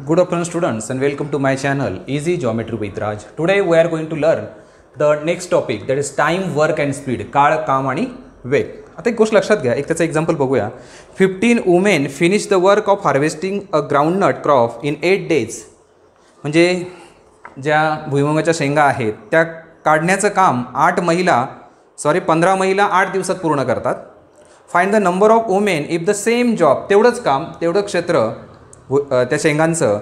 Good afternoon students and welcome to my channel Easy Geometry with Raj. Today we are going to learn the next topic, that is time, work and speed. काळ, काम आणि वेग. आता एक गोष्ट लक्षात घ्या, एक त्याचा एक्झाम्पल बघूया. 15 women finish the work of harvesting a groundnut crop in 8 days. म्हणजे ज्या भुईमुगाच्या शेंगा आहेत त्या काढण्याचं काम 15 महिला 8 दिवसात पूर्ण करतात. Find the number of women if the same job, तेवढंच काम तेवढं क्षेत्र त्या शेंगांचं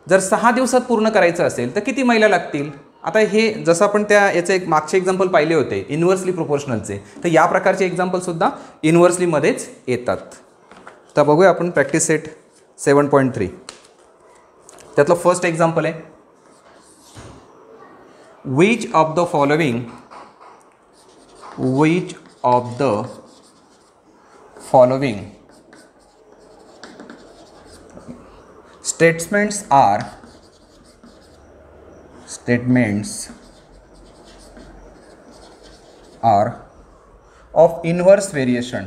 जर 6 दिवसात पूर्ण करायचं असेल तर किती महिला लागतील. आता हे जसं आपण त्या याचे एक मागचे एक्झाम्पल पाहिले होते इन्व्हर्सली प्रोपोर्शनलचे, तर या प्रकारचे एक्झाम्पलसुद्धा इन्व्हर्सलीमध्येच येतात. तर बघूया आपण प्रॅक्टिस सेट 7.3. त्यातलं फर्स्ट एक्झाम्पल आहे, which of the following statements are of inverse variation.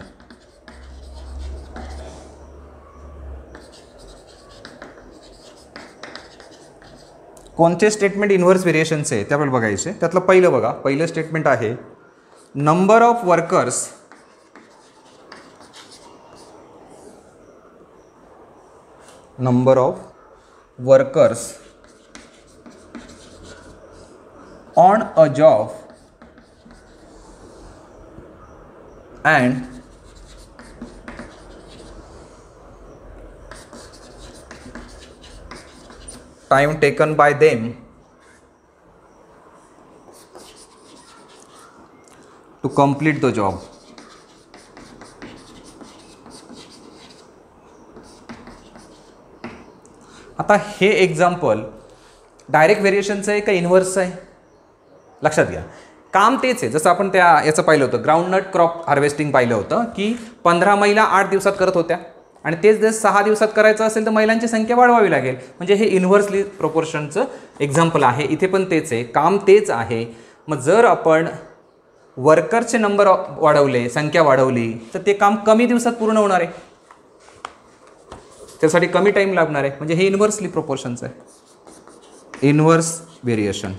कोणते स्टेटमेंट इन्व्हर्स व्हेरिएशनचे आहे ते आपल्याला बघायचे. त्यातलं पहिलं बघा, पहिलं स्टेटमेंट आहे number of workers on a job and time taken by them to complete the job. आता हे एक्झाम्पल डायरेक्ट व्हेरिएशनचं आहे का इन्व्हर्सचं आहे लक्षात घ्या. काम तेच आहे, जसं आपण त्या याचं पाहिलं होतं ग्राउंडनट क्रॉप हार्वेस्टिंग पाहिलं होतं की 15 महिला 8 दिवसात करत होत्या आणि तेच जर 6 दिवसात करायचं असेल तर महिलांची संख्या वाढवावी लागेल. म्हणजे हे इन्व्हर्सली प्रोपोर्शनचं एक्झाम्पल आहे. इथे पण तेच आहे, काम तेच आहे. मग जर आपण वर्करचे नंबर वाढवले, संख्या वाढवली तर ते काम कमी दिवसात पूर्ण होणार आहे, त्यासाठी कमी टाईम लागणार आहे. म्हणजे हे इन्व्हर्सली प्रोपोर्शनचं आहे, इन्व्हर्स व्हेरिएशन.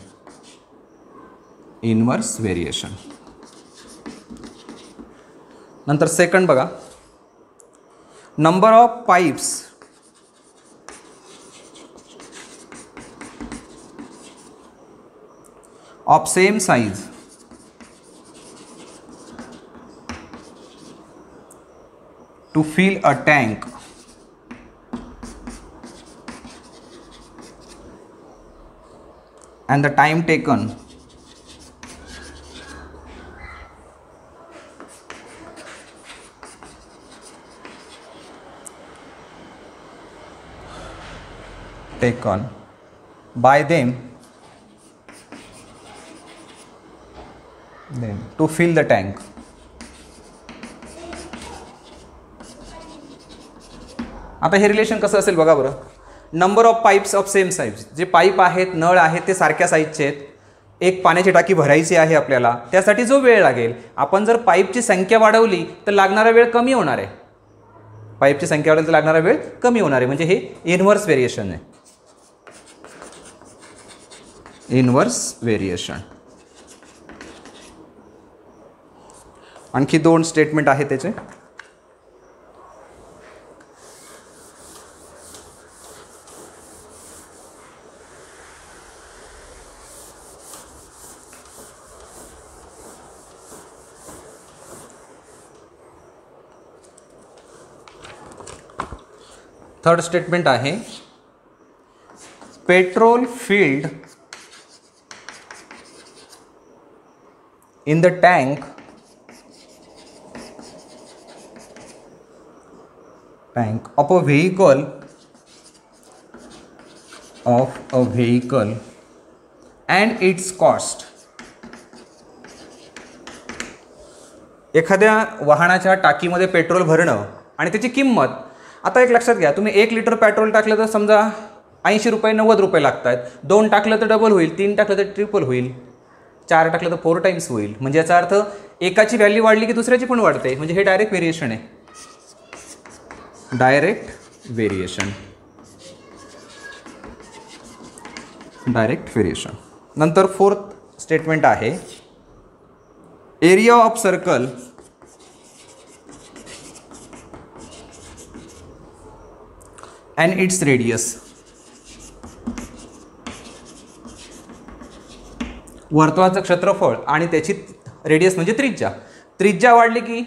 नंतर सेकंड बघा, number of pipes of same size to fill a tank and the time taken by them to fill the tank. आता हे रिलेशन कसं असेल बघा बरं. Number of pipes of same size, J pipe आहेत, नळ आहेत ते सारख्या साईजचे आहेत. एक पाण्याची टाकी भरायची आहे आपल्याला, त्यासाठी जो वेळ लागेल, आपण जर पाईपची संख्या वाढवली तर लागणारा वेळ कमी होणार आहे. पाईपची संख्या वाढवली तर लागणारा वेळ कमी होणार आहे. म्हणजे हे इन्व्हर्स व्हेरिएशन आहे, इन्व्हर्स व्हेरिएशन. आणखी 2 स्टेटमेंट आहे त्याचे. थर्ड स्टेटमेंट आहे petrol filled in the tank of a vehicle and it's cost. एखाद्या वाहनाच्या टाकीमध्ये पेट्रोल भरणं आणि त्याची किंमत. आता एक लक्षात घ्या, तुम्ही 1 लिटर पेट्रोल टाकलं तर समजा 80 रुपये 90 रुपये लागत आहेत. 2 टाकलं तर डबल होईल, 3 टाकलं तर ट्रिपल होईल, 4 टाकलं तर 4 टाइम्स होईल. म्हणजे याचा अर्थ एकाची व्हॅल्यू वाढली की दुसऱ्याची पण वाढते. म्हणजे हे डायरेक्ट व्हेरिएशन आहे, डायरेक्ट व्हेरिएशन. Direct variation. नंतर फोर्थ स्टेटमेंट आहे area of circle and its radius. वर्तुळाचं क्षेत्रफळ आणि त्याची रेडियस म्हणजे त्रिज्या. त्रिज्या वाढली की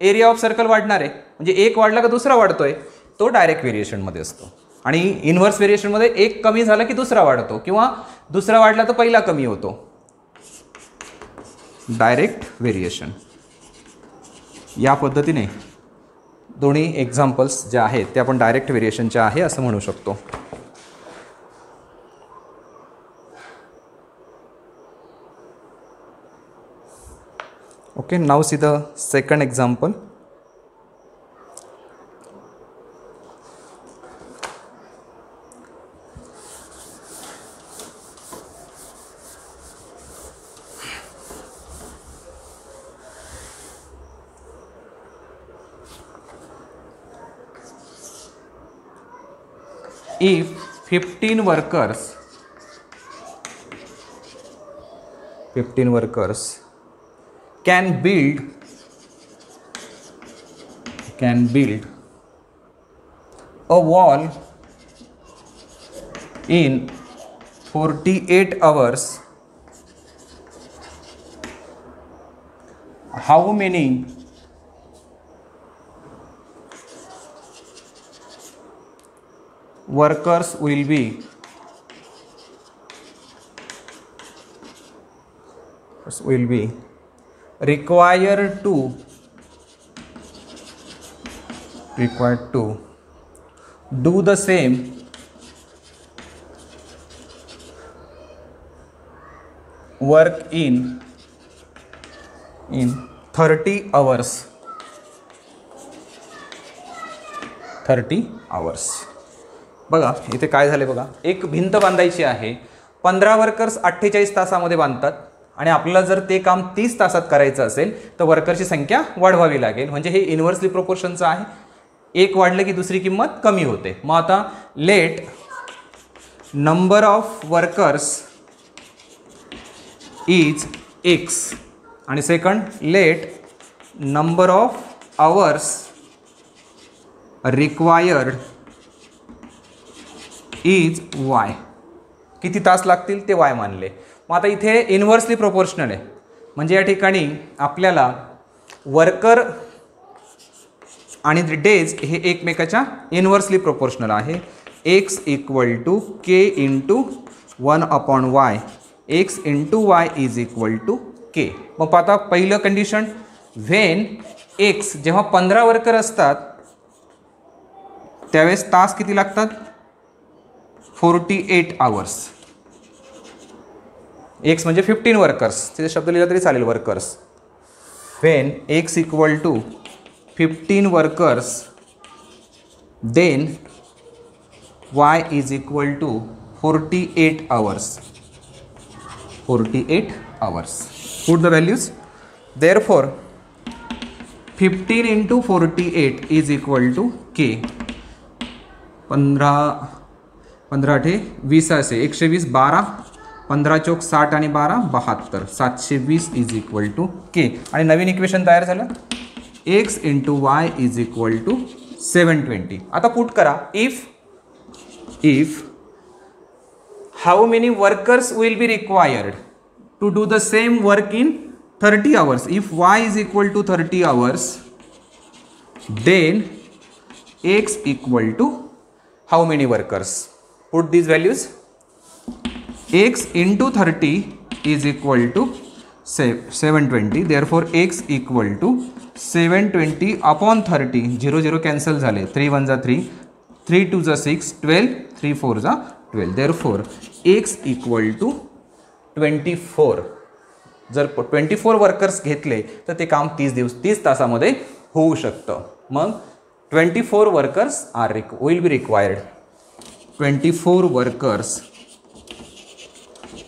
एरिया ऑफ सर्कल वाढणार आहे. म्हणजे एक वाढला का दुसरा वाढतोय, तो डायरेक्ट व्हेरिएशनमध्ये असतो. आणि इन्व्हर्स व्हेरिएशनमध्ये एक कमी झाला की दुसरा वाढतो किंवा दुसरा वाढला तर पहिला कमी होतो. Direct variation. या पद्धतीने दोन्ही एक्झाम्पल्स ज्या आहेत ते आपण डायरेक्ट व्हेरिएशनच्या आहे असं म्हणू शकतो. Okay, now see the second example. If 15 workers can build a wall in 48 hours, how many workers will be required to do the same work in 30 hours. 30 hours. बघा इथे काय झाले बघा, एक भिंत बांधायची आहे. 15 वर्कर्स 48 तासामध्ये बांधतात आणि आपल्याला जर ते काम 30 तासात करायचं असेल तर वर्करची संख्या वाढवावी लागेल. म्हणजे हे इन्व्हर्सली प्रोपोर्शनचं आहे. एक वाढलं की दुसरी किंमत कमी होते. मग आता let number of workers is x आणि second let number of hours required is y. किती तास लागतील ते वाय मानले. मग आता इथे इन्व्हर्सली प्रोपोर्शनल आहे. म्हणजे या ठिकाणी आपल्याला वर्कर आणि डेज हे एकमेकाच्या इन्व्हर्सली प्रोपोर्शनल आहे. X equal to k into 1/y. X into y is equal to k. मग आता पहिलं कंडिशन, व्हेन एक्स जेव्हा 15 वर्कर असतात त्यावेळेस तास किती लागतात, 48 आवर्स. एक्स म्हणजे 15 वर्कर्स, तिथे शब्द लिहिला तरी चालेल workers. When x equal to 15 workers, then y is equal to 48 hours. 48 hours. Put the values. Therefore, 15 into 48 is equal to k. 15 20 असे 120 12 15 चौक 60 आणि 12 72 720 इज इक्वल टू के. आणि नवीन इक्वेशन तयार झालं, x into y is equal to 720. आता put करा, if how many workers will be required to do the same work in 30 hours. If y is equal to 30 hours, then x equal to how many workers. Put these values. x into 30 is equal to 720. Therefore x equal to 720 upon 30. 0 0 cancel झाले. 3 1 जा 3, 3 2 जा 6, 12, 3 4 जा 12. Therefore x equal to 24. जर 24 workers घेतले तर ते काम 30 तासामध्ये होऊ शकतं. मग 24 workers will be required. 24 workers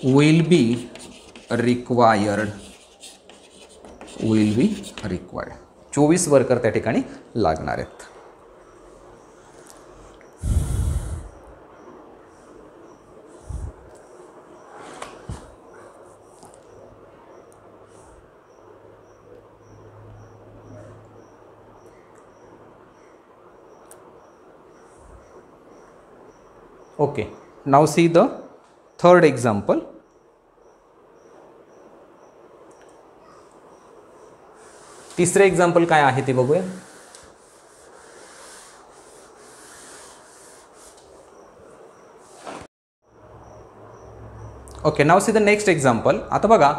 will be required. 24 worker त्या ठिकाणी लागणार आहेत. Okay, now see the third example. तिसरे एक्झाम्पल काय आहे ते बघूया. Okay, now see the next example. आता बघा,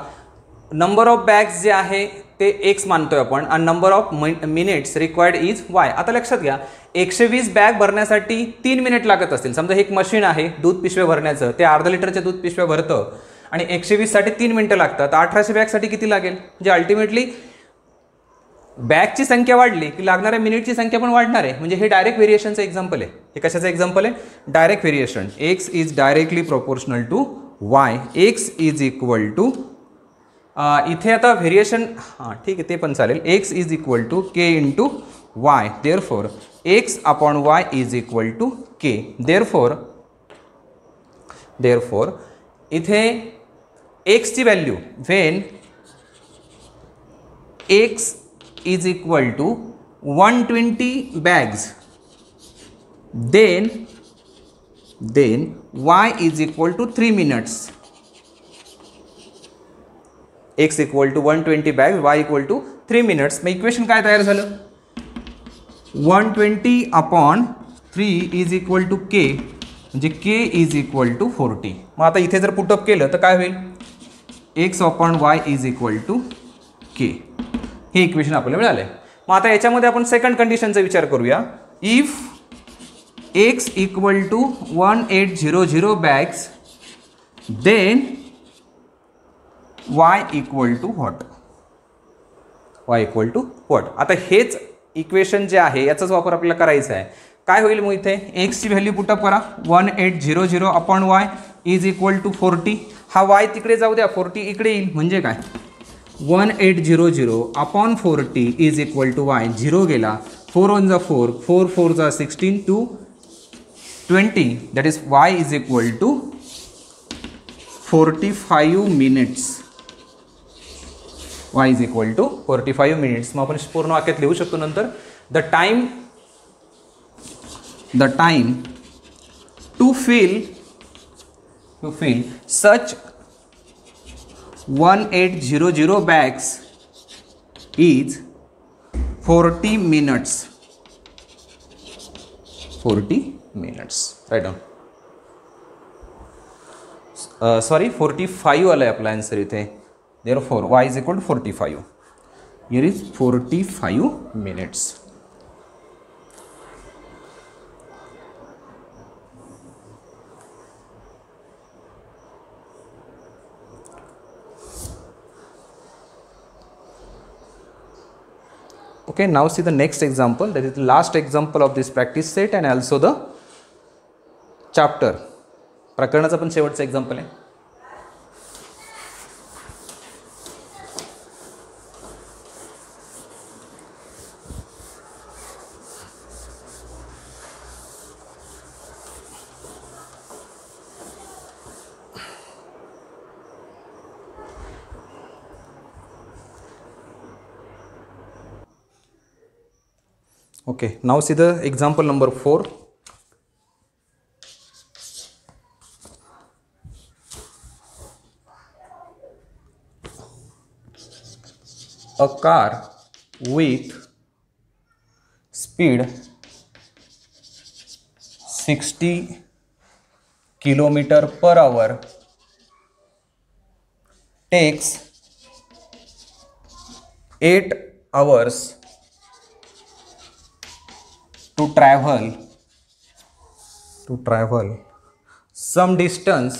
नंबर ऑफ बॅग्स जे आहे ते एक्स मानतोय आपण आणि number of minutes required is वाय. आता लक्षात घ्या, 120 बॅग भरण्यासाठी 3 मिनिट लागत असतील. समजा हे एक मशीन आहे दूध पिशव्या भरण्याचं, ते अर्धा लिटरच्या दूध पिशव्या भरतं आणि 120 साठी 3 मिनिटं लागतात. 1800 बॅगसाठी किती लागेल? म्हणजे अल्टिमेटली बॅगची संख्या वाढली की लागणाऱ्या मिनिटची संख्या पण वाढणार आहे. म्हणजे हे डायरेक्ट व्हेरिएशनचं एक्झाम्पल आहे. हे कशाचं एक्झाम्पल आहे? Direct variation. X is directly proportional to y. X is equal to, इथे आता व्हेरिएशन, हां ठीक आहे ते पण चालेल. X is equal to k into y. Therefore x upon y is equal to k. Therefore इथे एक्सची value when x is equal to 120 bags, then y is equal to 3 minutes. X equal to 120 bag, y equal to 3 minutes. मग equation काय तयार झालं? 120 upon 3 is equal to के, म्हणजे के is equal to 40. मग आता इथे जर पुटअप केलं तर काय होईल? X upon y is equal to k. हे इक्वेशन आपल्याला मिळाले. मग आता याच्यामध्ये आपण सेकंड कंडिशनचा विचार करूया. If x equal to 1800 bags, then y equal to what? y equal to what? आता हेच इक्वेशन जे आहे याचाच वापर आपल्याला करायचा आहे. काय होईल मग इथे? एक्सची व्हॅल्यू पुटअप करा. 1800 upon y is equal to 40. हा वाय तिकडे जाऊ द्या, 40 इकडे येईल. म्हणजे काय? 1800 अपॉन 40 इज इक्वल टू वाय. 0 गेला, 4 1 जा 4, 4 4 जा 16 to 20. That is y is equal to 45 minutes. y is equal to 45 minutes. मग आपण पूर्ण वाक्यात लिहू शकतो नंतर. The time to fill such 1800 bags is 40 minutes. 40 minutes. Write down. Sorry 45 आलं आहे आपला आन्सर इथे. Therefore y is equal to 45. Here is 45 minutes. Okay, now see the next example. That is the last example of this practice set and also the chapter. प्रकरणाचा पण शेवटचा example आहे. Okay, now see the example number 4. A car with speed 60 km/h takes 8 hours to travel some distance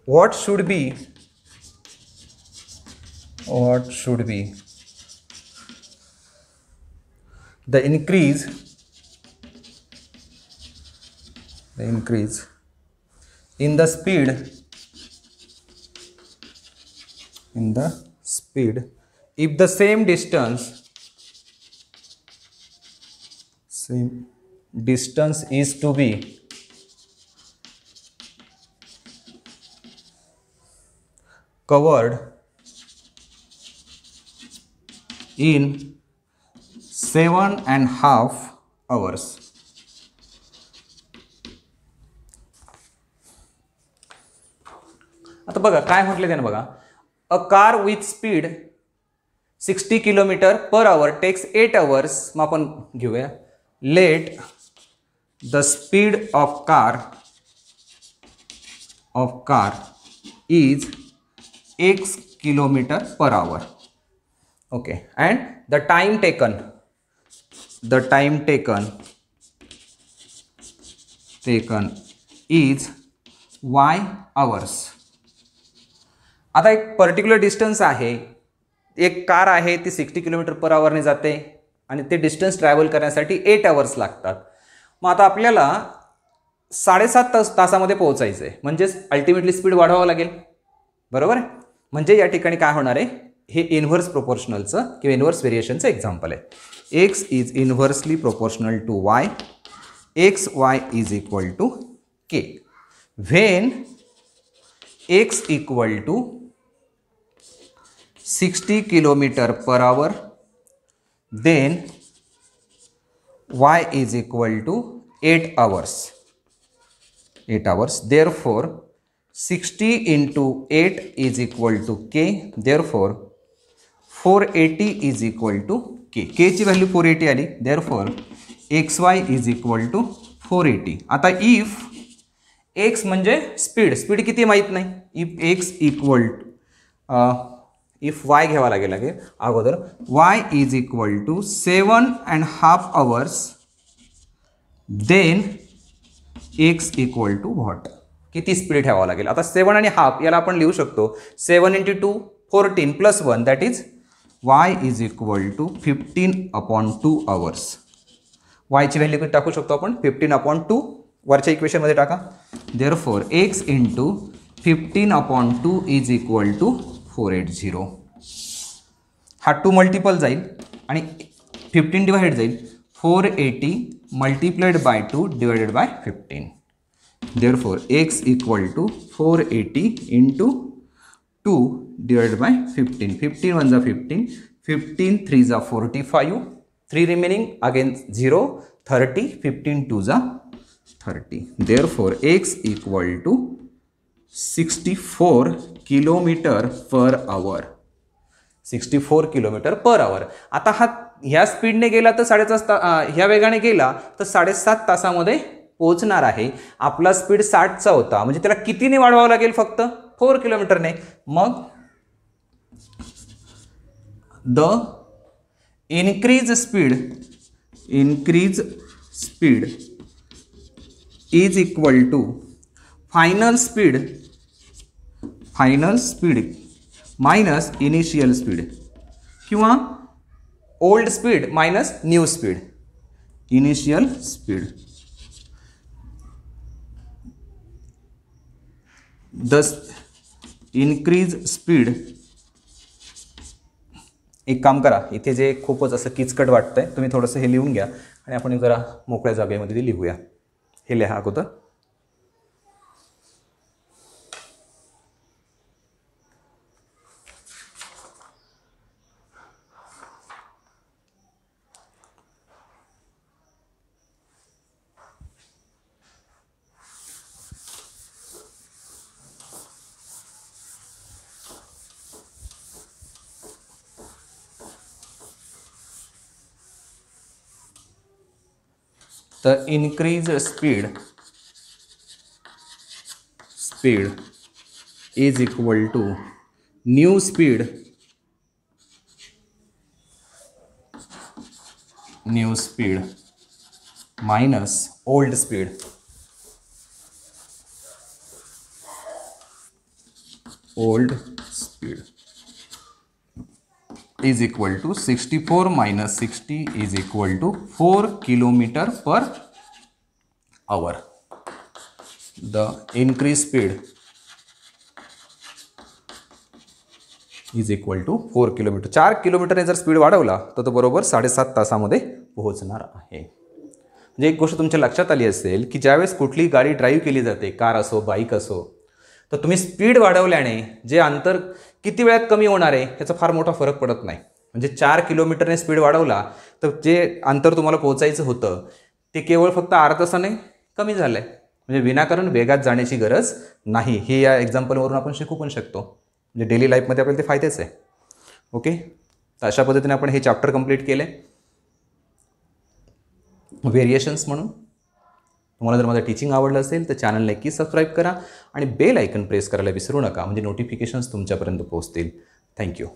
what should be the increase in the speed if the same distance is to be covered in 7.5 hours. आता बघा काय म्हटले त्याने बघा, a car with speed 60 km/h takes 8 hours. मग आपण घेऊया, let the speed of car is x km/h. Okay, and the time taken is y hours. आता एक पर्टिक्युलर डिस्टन्स आहे, एक कार आहे ती 60 km/h ने जाते आणि ते डिस्टन्स ट्रॅव्हल करण्यासाठी 8 hours लागतात. मग आता आपल्याला 7.5 तासामध्ये पोहोचायचं आहे, म्हणजेच अल्टिमेटली स्पीड वाढवावं लागेल, बरोबर आहे. म्हणजे या ठिकाणी काय होणार आहे, हे इन्व्हर्स प्रोपोर्शनलचं किंवा इन्व्हर्स व्हेरिएशनचं एक्झाम्पल आहे. X is inversely proportional to y, x y is equal to k. When x equal to 60 km/h, then y is equal to 8 hours. Therefore 60 into 8 is equal to k. Therefore 480 is equal to k. k ची value 480 आली. Therefore xy is equal to 480. आता if x म्हणजे speed किती माहीत नाही. If x equal if y घ्यावा लागेल अगोदर, y is equal to 7.5 hours, then x equal to what, किती स्पीड ठेवावं लागेल. आता 7.5 याला आपण लिहू शकतो 7 × 2 14 + 1 that is y is equal to 15/2 hours. y ची व्हॅल्यू किती टाकू शकतो आपण, 15/2 वरच्या इक्वेशनमध्ये टाका. Therefore x × 15/2 is equal to 480. हा 2 मल्टिपल जाईल आणि 15 डिवाइड जाईल. 480 multiplied by 2 divided by 15. Therefore x equal to 480 × 2 divided by 15. 15 × 1 = 15, 15 × 3 = 45, 3 remaining again 0, 30, 15 × 2 = 30. Therefore x equal to 64 km/h. 64 km/h. आता हा ह्या स्पीडने गेला तर 7.5 ह्या वेगाने गेला तर 7.5 तासामध्ये पोहोचणार आहे. आपला स्पीड 60चा होता, म्हणजे त्याला कितीने वाढवावं लागेल, फक्त 4 किलोमीटरने. मग the increase speed is equal to final speed minus initial speed किंवा old speed minus new speed. Initial speed, the increase speed. एक काम करा, इथे जे खूपच असं किचकट वाटतंय तुम्ही थोडंसं हे लिहून घ्या आणि आपण जरा मोकळ्या जागेमध्ये ते लिहूया. हे लिहा अगोदर. The increased speed is equal to new speed minus old speed. Old speed is equal to 64 minus 60 is equal to 4 km/h. The increased speed is equal to 4 km. 4 किलोमीटरने जर स्पीड वाढवला तर तो बरोबर 7.5 तासामध्ये पोहोचणार आहे. म्हणजे एक गोष्ट तुमच्या लक्षात आली असेल की ज्यावेळेस कुठली गाडी ड्राईव्ह केली जाते, कार असो बाईक असो, तर तुम्ही स्पीड वाढवल्याने जे अंतर किती वेळात कमी होणार आहे याचा फार मोठा फरक पडत नाही. म्हणजे 4 किलोमीटरने स्पीड वाढवला तर जे अंतर तुम्हाला पोहोचायचं होतं ते केवळ फक्त अर्ध्या तासाने कमी झालं आहे. म्हणजे विनाकारण वेगात जाण्याची गरज नाही. हे या एक्झाम्पलवरून आपण शिकू पण शकतो. म्हणजे डेली लाईफमध्ये आपल्याला ते फायदेच आहे. ओके, तर अशा पद्धतीने आपण हे चॅप्टर कंप्लीट केलं आहे व्हेरिएशन्स म्हणून. तुम्हाला जर माझं टीचिंग आवडलं असेल तर चॅनल नक्की सबस्क्राईब करा आणि बेल आयकन प्रेस करायला विसरू नका, म्हणजे नोटिफिकेशन्स तुमच्यापर्यंत पोहोचतील. थँक्यू.